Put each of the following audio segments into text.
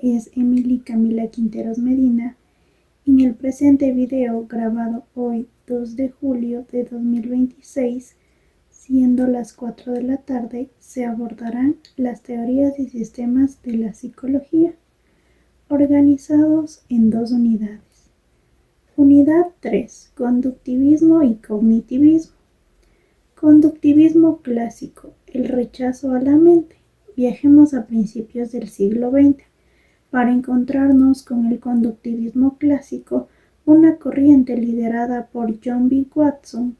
es Emily Camila Quinteros Medina. En el presente video, grabado hoy 2 de julio de 2026, siendo las 4 de la tarde, se abordarán las teorías y sistemas de la psicología, organizados en dos unidades. Unidad 3. Conductivismo y cognitivismo. Conductivismo clásico, el rechazo a la mente. Viajemos a principios del siglo XX para encontrarnos con el conductivismo clásico, una corriente liderada por John B. Watson.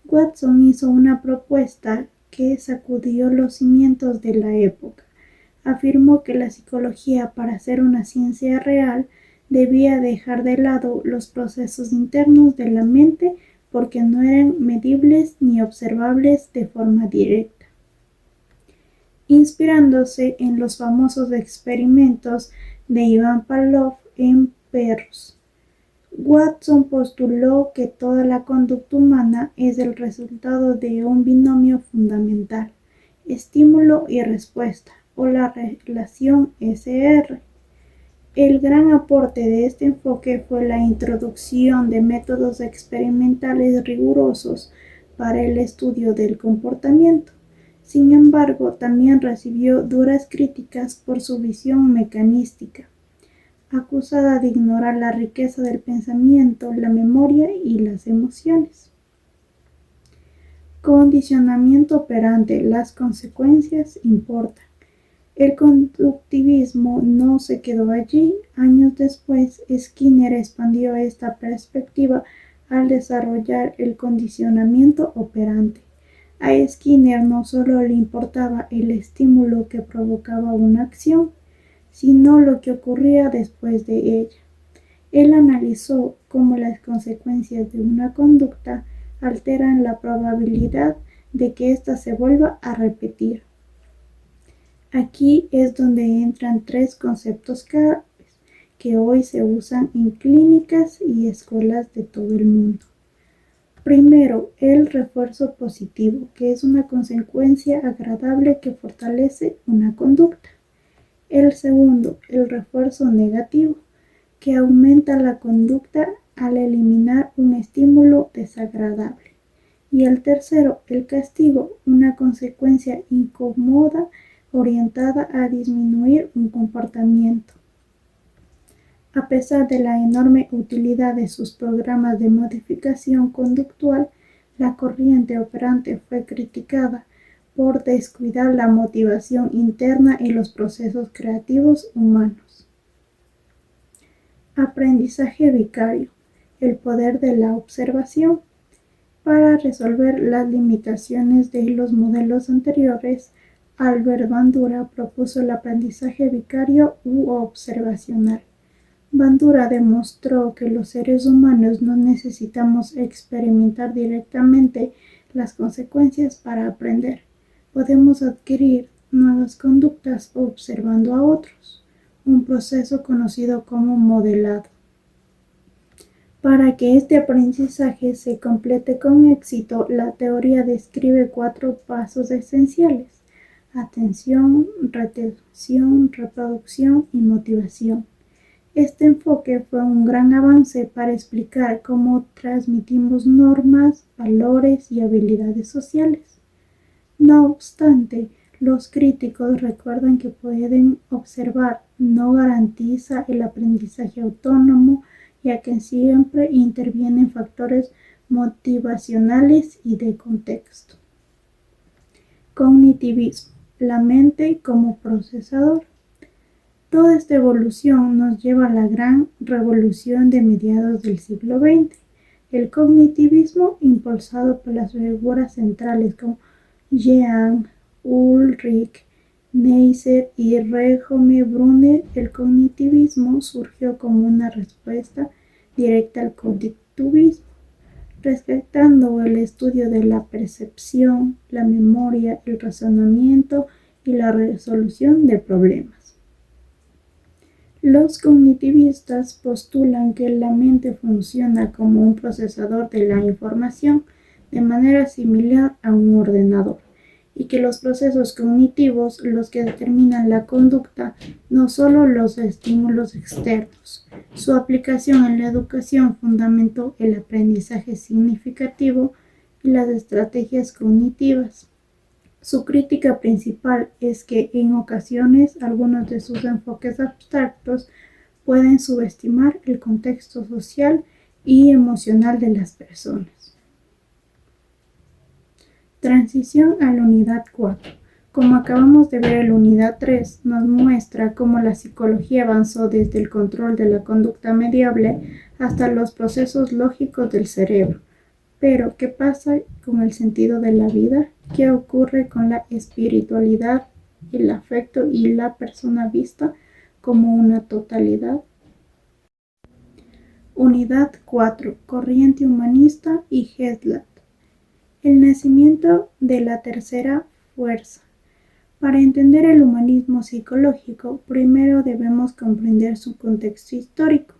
Watson hizo una propuesta que sacudió los cimientos de la época. Afirmó que la psicología, para ser una ciencia real, debía dejar de lado los procesos internos de la mente porque no eran medibles ni observables de forma directa. Inspirándose en los famosos experimentos de Ivan Pavlov en perros, Watson postuló que toda la conducta humana es el resultado de un binomio fundamental, estímulo y respuesta, o la relación SR. El gran aporte de este enfoque fue la introducción de métodos experimentales rigurosos para el estudio del comportamiento. Sin embargo, también recibió duras críticas por su visión mecanística, acusada de ignorar la riqueza del pensamiento, la memoria y las emociones. Condicionamiento operante. Las consecuencias importan. El conductivismo no se quedó allí. Años después, Skinner expandió esta perspectiva al desarrollar el condicionamiento operante. A Skinner no solo le importaba el estímulo que provocaba una acción, sino lo que ocurría después de ella. Él analizó cómo las consecuencias de una conducta alteran la probabilidad de que ésta se vuelva a repetir. Aquí es donde entran tres conceptos claves que hoy se usan en clínicas y escuelas de todo el mundo. Primero, el refuerzo positivo, que es una consecuencia agradable que fortalece una conducta. El segundo, el refuerzo negativo, que aumenta la conducta al eliminar un estímulo desagradable. Y el tercero, el castigo, una consecuencia incómoda orientada a disminuir un comportamiento. A pesar de la enorme utilidad de sus programas de modificación conductual, la corriente operante fue criticada por descuidar la motivación interna y los procesos creativos humanos. Aprendizaje vicario, el poder de la observación. Para resolver las limitaciones de los modelos anteriores, Albert Bandura propuso el aprendizaje vicario u observacional. Bandura demostró que los seres humanos no necesitamos experimentar directamente las consecuencias para aprender. Podemos adquirir nuevas conductas observando a otros, un proceso conocido como modelado. Para que este aprendizaje se complete con éxito, la teoría describe 4 pasos esenciales: atención, retención, reproducción y motivación. Este enfoque fue un gran avance para explicar cómo transmitimos normas, valores y habilidades sociales. No obstante, los críticos recuerdan que pueden observar no garantiza el aprendizaje autónomo, ya que siempre intervienen factores motivacionales y de contexto. Cognitivismo, la mente como procesador. Toda esta evolución nos lleva a la gran revolución de mediados del siglo XX. El cognitivismo, impulsado por las figuras centrales como Jean, Ulrich, Neisser y Rejome Brunner, el cognitivismo surgió como una respuesta directa al conductivismo, respetando el estudio de la percepción, la memoria, el razonamiento y la resolución de problemas. Los cognitivistas postulan que la mente funciona como un procesador de la información de manera similar a un ordenador. y que los procesos cognitivos, los que determinan la conducta, no solo los estímulos externos. Su aplicación en la educación fundamentó el aprendizaje significativo y las estrategias cognitivas. Su crítica principal es que en ocasiones algunos de sus enfoques abstractos pueden subestimar el contexto social y emocional de las personas. Transición a la unidad 4. Como acabamos de ver, la unidad 3 nos muestra cómo la psicología avanzó desde el control de la conducta mediable hasta los procesos lógicos del cerebro. Pero, ¿qué pasa con el sentido de la vida? ¿Qué ocurre con la espiritualidad, el afecto y la persona vista como una totalidad? Unidad 4. Corriente humanista y Gestalt. El nacimiento de la tercera fuerza. Para entender el humanismo psicológico, primero debemos comprender su contexto histórico.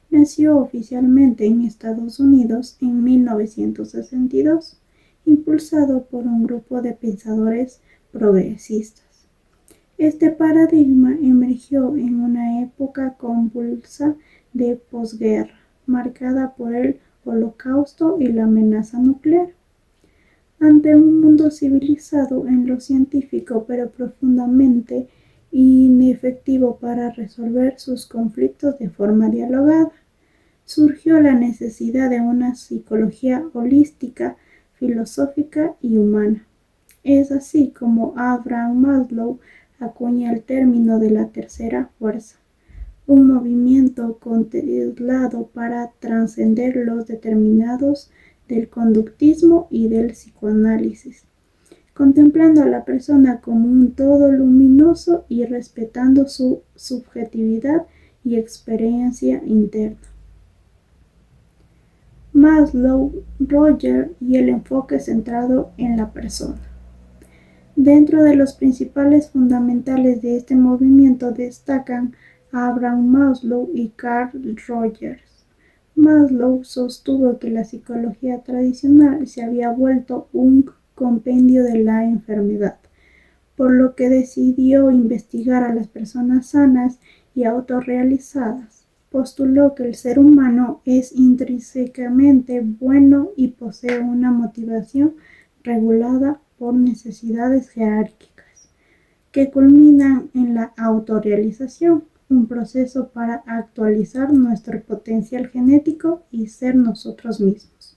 Nació oficialmente en Estados Unidos en 1962, impulsado por un grupo de pensadores progresistas. Este paradigma emergió en una época convulsa de posguerra, marcada por el Holocausto y la amenaza nuclear. Ante un mundo civilizado en lo científico, pero profundamente inefectivo para resolver sus conflictos de forma dialogada, surgió la necesidad de una psicología holística, filosófica y humana. Es así como Abraham Maslow acuña el término de la tercera fuerza, un movimiento contemplado para trascender los determinados del conductismo y del psicoanálisis, contemplando a la persona como un todo luminoso y respetando su subjetividad y experiencia interna. Maslow, Roger y el enfoque centrado en la persona. Dentro de los principales fundamentales de este movimiento destacan Abraham Maslow y Carl Rogers. Maslow sostuvo que la psicología tradicional se había vuelto un compendio de la enfermedad, por lo que decidió investigar a las personas sanas y autorrealizadas. Postuló que el ser humano es intrínsecamente bueno y posee una motivación regulada por necesidades jerárquicas, que culminan en la autorrealización, un proceso para actualizar nuestro potencial genético y ser nosotros mismos.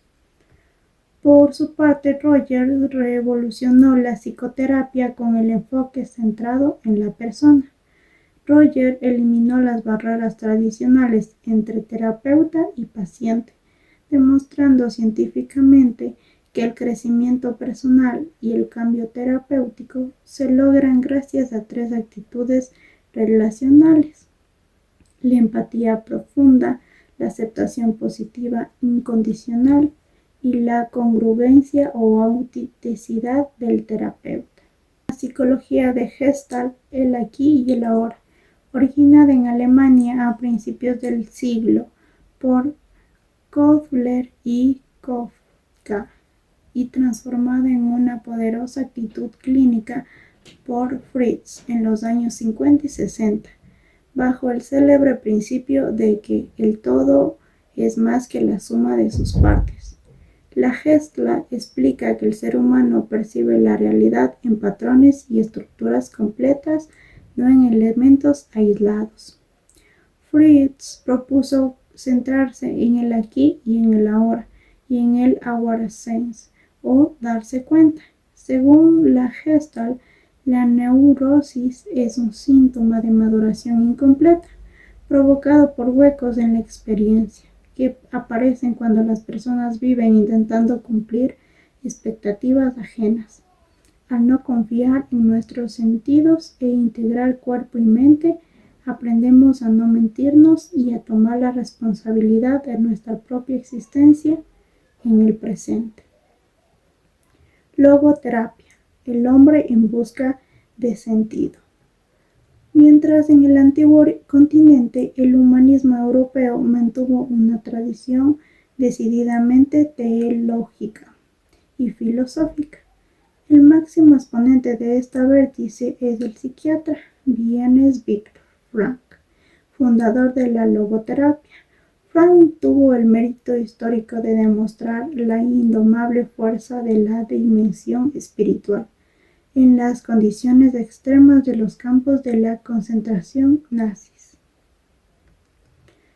Por su parte, Rogers revolucionó la psicoterapia con el enfoque centrado en la persona. Rogers eliminó las barreras tradicionales entre terapeuta y paciente, demostrando científicamente que el crecimiento personal y el cambio terapéutico se logran gracias a tres actitudes relacionales: la empatía profunda, la aceptación positiva incondicional y la congruencia o autenticidad del terapeuta. La psicología de Gestalt, el aquí y el ahora, originada en Alemania a principios del siglo por Kofler y Kafka y transformada en una poderosa actitud clínica por Fritz en los años 50 y 60, bajo el célebre principio de que el todo es más que la suma de sus partes. La Gestalt explica que el ser humano percibe la realidad en patrones y estructuras completas, no en elementos aislados. Fritz propuso centrarse en el aquí y en el ahora, y en el awareness, o darse cuenta. Según la Gestalt, la neurosis es un síntoma de maduración incompleta, provocado por huecos en la experiencia, que aparecen cuando las personas viven intentando cumplir expectativas ajenas. Al no confiar en nuestros sentidos e integrar cuerpo y mente, aprendemos a no mentirnos y a tomar la responsabilidad de nuestra propia existencia en el presente. Logoterapia: el hombre en busca de sentido. Mientras en el antiguo continente el humanismo europeo mantuvo una tradición decididamente teológica y filosófica, El máximo exponente de esta vértice es el psiquiatra vienes Viktor Frankl, fundador de la logoterapia. Frankl tuvo el mérito histórico de demostrar la indomable fuerza de la dimensión espiritual en las condiciones extremas de los campos de la concentración nazis.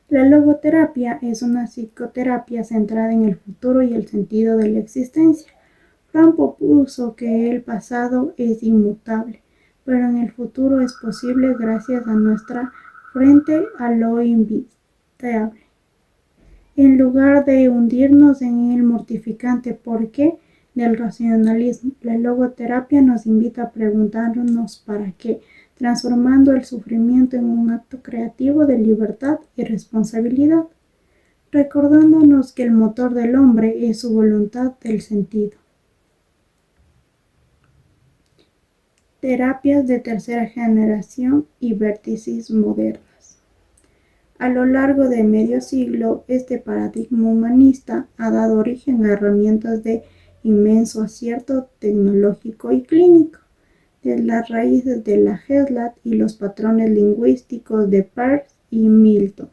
La logoterapia es una psicoterapia centrada en el futuro y el sentido de la existencia. Frankl propuso que el pasado es inmutable, pero en el futuro es posible gracias a nuestra frente a lo inevitable. En lugar de hundirnos en el mortificante porqué del racionalismo, la logoterapia nos invita a preguntarnos para qué, transformando el sufrimiento en un acto creativo de libertad y responsabilidad, recordándonos que el motor del hombre es su voluntad del sentido. Terapias de tercera generación y vértices modernas. A lo largo de medio siglo, este paradigma humanista ha dado origen a herramientas de inmenso acierto tecnológico y clínico, desde las raíces de la Gestalt y los patrones lingüísticos de Peirce y Milton.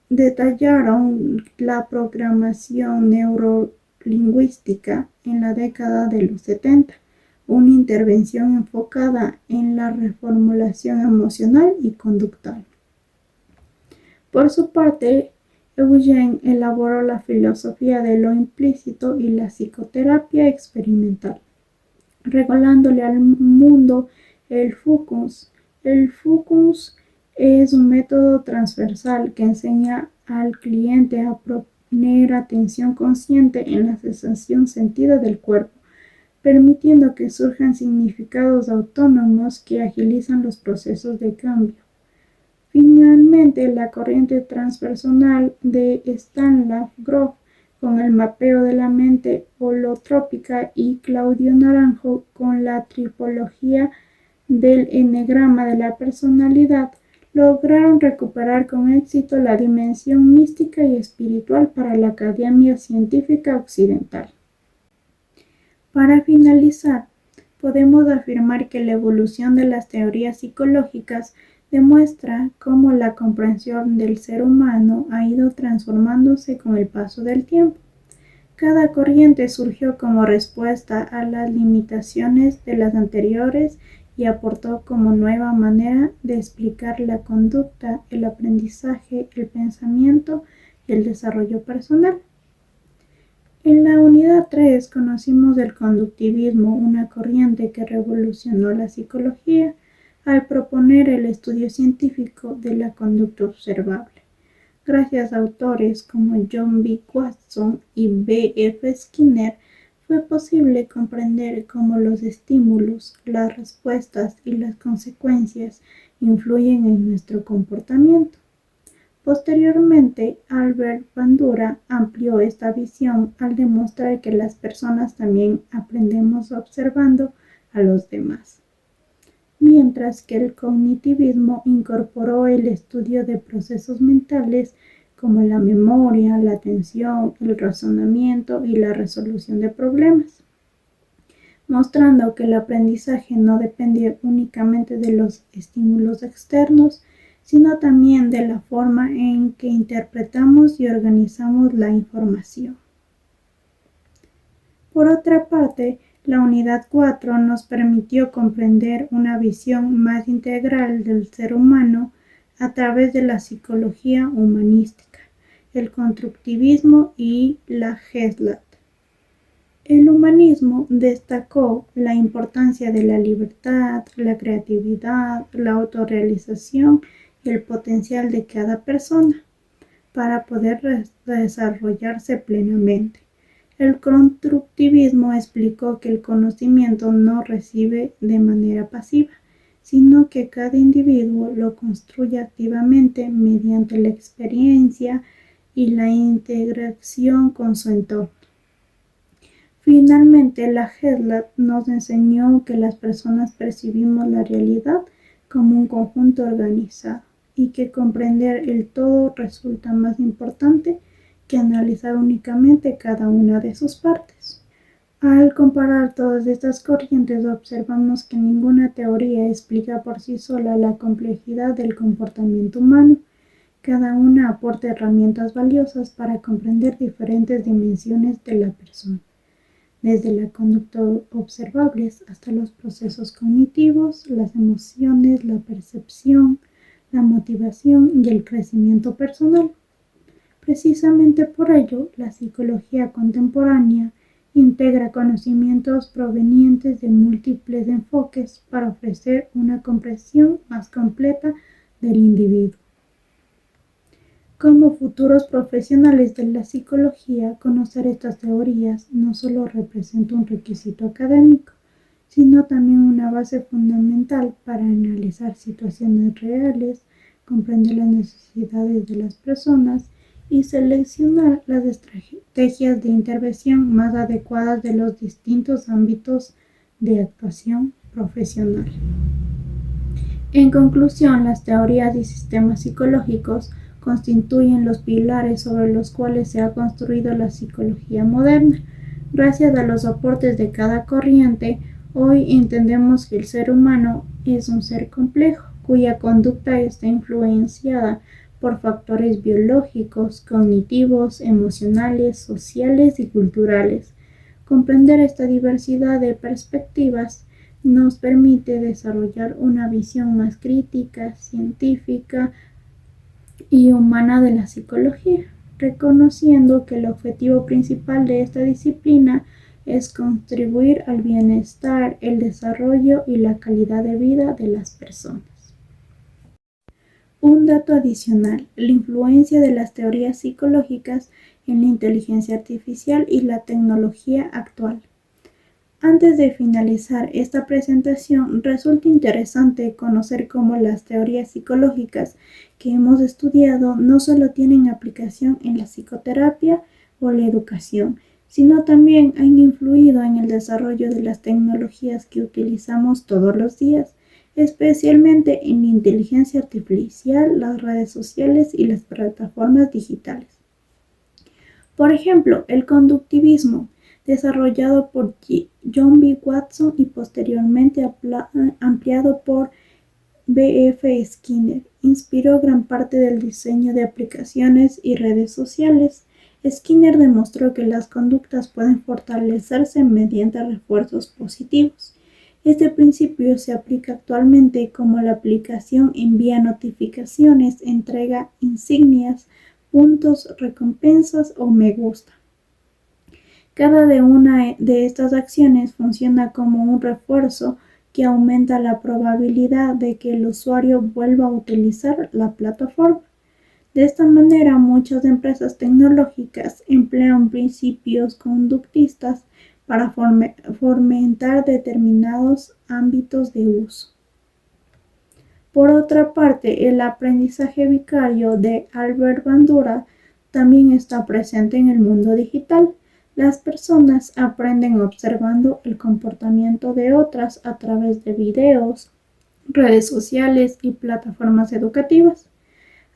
Detallaron la programación neurolingüística en la década de los 70, una intervención enfocada en la reformulación emocional y conductual. Por su parte, Eugene elaboró la filosofía de lo implícito y la psicoterapia experimental, regalándole al mundo el focus. El focus es un método transversal que enseña al cliente a poner atención consciente en la sensación sentida del cuerpo, permitiendo que surjan significados autónomos que agilizan los procesos de cambio. Finalmente, la corriente transpersonal de Stanislav Grof, con el mapeo de la mente holotrópica, y Claudio Naranjo, con la tipología del enegrama de la personalidad, lograron recuperar con éxito la dimensión mística y espiritual para la academia científica occidental. Para finalizar, podemos afirmar que la evolución de las teorías psicológicas demuestra cómo la comprensión del ser humano ha ido transformándose con el paso del tiempo. Cada corriente surgió como respuesta a las limitaciones de las anteriores y aportó como nueva manera de explicar la conducta, el aprendizaje, el pensamiento y el desarrollo personal. En la unidad 3 conocimos el conductivismo, una corriente que revolucionó la psicología al proponer el estudio científico de la conducta observable. Gracias a autores como John B. Watson y B. F. Skinner, fue posible comprender cómo los estímulos, las respuestas y las consecuencias influyen en nuestro comportamiento. Posteriormente, Albert Bandura amplió esta visión al demostrar que las personas también aprendemos observando a los demás, mientras que el cognitivismo incorporó el estudio de procesos mentales como la memoria, la atención, el razonamiento y la resolución de problemas, mostrando que el aprendizaje no depende únicamente de los estímulos externos, sino también de la forma en que interpretamos y organizamos la información. Por otra parte, la unidad 4 nos permitió comprender una visión más integral del ser humano a través de la psicología humanística, el constructivismo y la Gestalt. El humanismo destacó la importancia de la libertad, la creatividad, la autorrealización y el potencial de cada persona para poder desarrollarse plenamente. El constructivismo explicó que el conocimiento no recibe de manera pasiva, sino que cada individuo lo construye activamente mediante la experiencia y la integración con su entorno. Finalmente, la Gestalt nos enseñó que las personas percibimos la realidad como un conjunto organizado y que comprender el todo resulta más importante que analizar únicamente cada una de sus partes. Al comparar todas estas corrientes, observamos que ninguna teoría explica por sí sola la complejidad del comportamiento humano. Cada una aporta herramientas valiosas para comprender diferentes dimensiones de la persona, desde la conducta observables hasta los procesos cognitivos, las emociones, la percepción, la motivación y el crecimiento personal. Precisamente por ello, la psicología contemporánea integra conocimientos provenientes de múltiples enfoques para ofrecer una comprensión más completa del individuo. Como futuros profesionales de la psicología, conocer estas teorías no solo representa un requisito académico, sino también una base fundamental para analizar situaciones reales, comprender las necesidades de las personas y seleccionar las estrategias de intervención más adecuadas de los distintos ámbitos de actuación profesional. En conclusión, las teorías y sistemas psicológicos constituyen los pilares sobre los cuales se ha construido la psicología moderna. Gracias a los aportes de cada corriente, hoy entendemos que el ser humano es un ser complejo, cuya conducta está influenciada por factores biológicos, cognitivos, emocionales, sociales y culturales. Comprender esta diversidad de perspectivas nos permite desarrollar una visión más crítica, científica y humana de la psicología, reconociendo que el objetivo principal de esta disciplina es contribuir al bienestar, el desarrollo y la calidad de vida de las personas. Un dato adicional: la influencia de las teorías psicológicas en la inteligencia artificial y la tecnología actual. Antes de finalizar esta presentación, resulta interesante conocer cómo las teorías psicológicas que hemos estudiado no solo tienen aplicación en la psicoterapia o la educación, sino también han influido en el desarrollo de las tecnologías que utilizamos todos los días, especialmente en la inteligencia artificial, las redes sociales y las plataformas digitales. Por ejemplo, el conductivismo, desarrollado por John B. Watson y posteriormente ampliado por B. F. Skinner, inspiró gran parte del diseño de aplicaciones y redes sociales. Skinner demostró que las conductas pueden fortalecerse mediante refuerzos positivos. Este principio se aplica actualmente como la aplicación envía notificaciones, entrega insignias, puntos, recompensas o me gusta. Cada una de estas acciones funciona como un refuerzo que aumenta la probabilidad de que el usuario vuelva a utilizar la plataforma. De esta manera, muchas empresas tecnológicas emplean principios conductistas para fomentar determinados ámbitos de uso. Por otra parte, el aprendizaje vicario de Albert Bandura también está presente en el mundo digital. Las personas aprenden observando el comportamiento de otras a través de videos, redes sociales y plataformas educativas.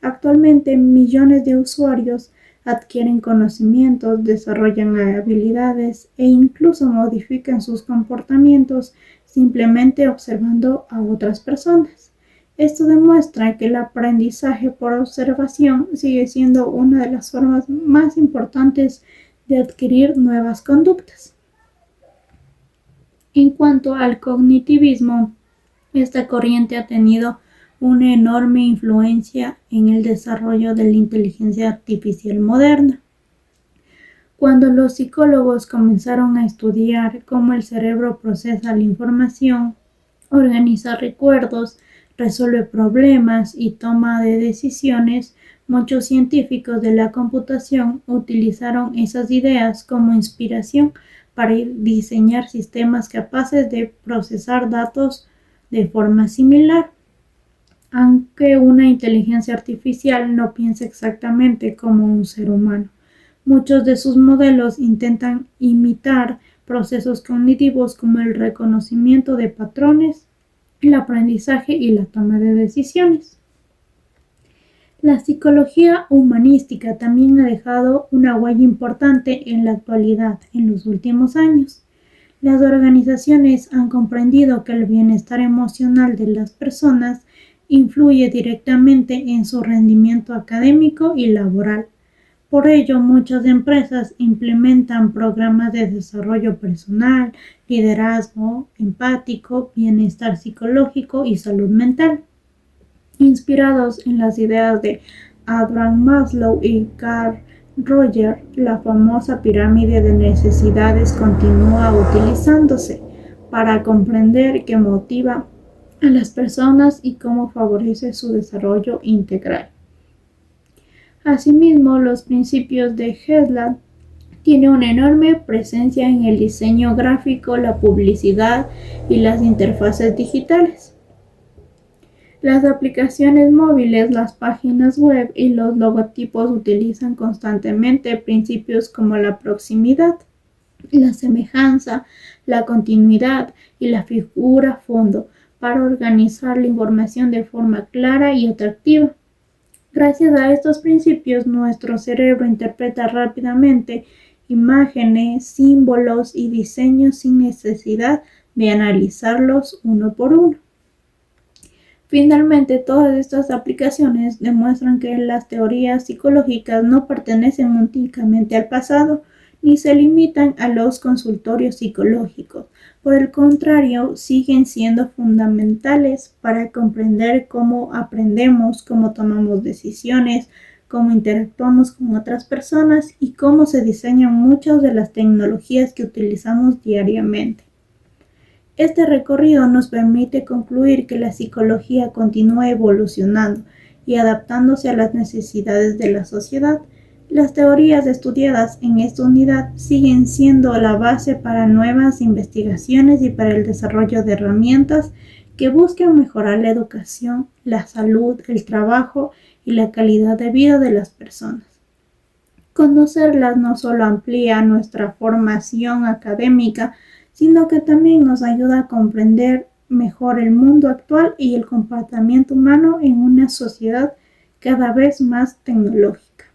Actualmente, millones de usuarios adquieren conocimientos, desarrollan habilidades e incluso modifican sus comportamientos simplemente observando a otras personas. Esto demuestra que el aprendizaje por observación sigue siendo una de las formas más importantes de adquirir nuevas conductas. En cuanto al cognitivismo, esta corriente ha tenido una enorme influencia en el desarrollo de la inteligencia artificial moderna. Cuando los psicólogos comenzaron a estudiar cómo el cerebro procesa la información, organiza recuerdos, resuelve problemas y toma de decisiones, muchos científicos de la computación utilizaron esas ideas como inspiración para diseñar sistemas capaces de procesar datos de forma similar. Aunque una inteligencia artificial no piensa exactamente como un ser humano, muchos de sus modelos intentan imitar procesos cognitivos como el reconocimiento de patrones, el aprendizaje y la toma de decisiones. La psicología humanística también ha dejado una huella importante en la actualidad en los últimos años. Las organizaciones han comprendido que el bienestar emocional de las personas influye directamente en su rendimiento académico y laboral. Por ello, muchas empresas implementan programas de desarrollo personal, liderazgo empático, bienestar psicológico y salud mental, inspirados en las ideas de Abraham Maslow y Carl Rogers. La famosa pirámide de necesidades continúa utilizándose para comprender qué motiva a las personas y cómo favorece su desarrollo integral. Asimismo, los principios de Headland tienen una enorme presencia en el diseño gráfico, la publicidad y las interfaces digitales. Las aplicaciones móviles, las páginas web y los logotipos utilizan constantemente principios como la proximidad, la semejanza, la continuidad y la figura fondo para organizar la información de forma clara y atractiva. Gracias a estos principios, nuestro cerebro interpreta rápidamente imágenes, símbolos y diseños sin necesidad de analizarlos uno por uno. Finalmente, todas estas aplicaciones demuestran que las teorías psicológicas no pertenecen únicamente al pasado, ni se limitan a los consultorios psicológicos. Por el contrario, siguen siendo fundamentales para comprender cómo aprendemos, cómo tomamos decisiones, cómo interactuamos con otras personas y cómo se diseñan muchas de las tecnologías que utilizamos diariamente. Este recorrido nos permite concluir que la psicología continúa evolucionando y adaptándose a las necesidades de la sociedad. Las teorías estudiadas en esta unidad siguen siendo la base para nuevas investigaciones y para el desarrollo de herramientas que buscan mejorar la educación, la salud, el trabajo y la calidad de vida de las personas. Conocerlas no solo amplía nuestra formación académica, sino que también nos ayuda a comprender mejor el mundo actual y el comportamiento humano en una sociedad cada vez más tecnológica.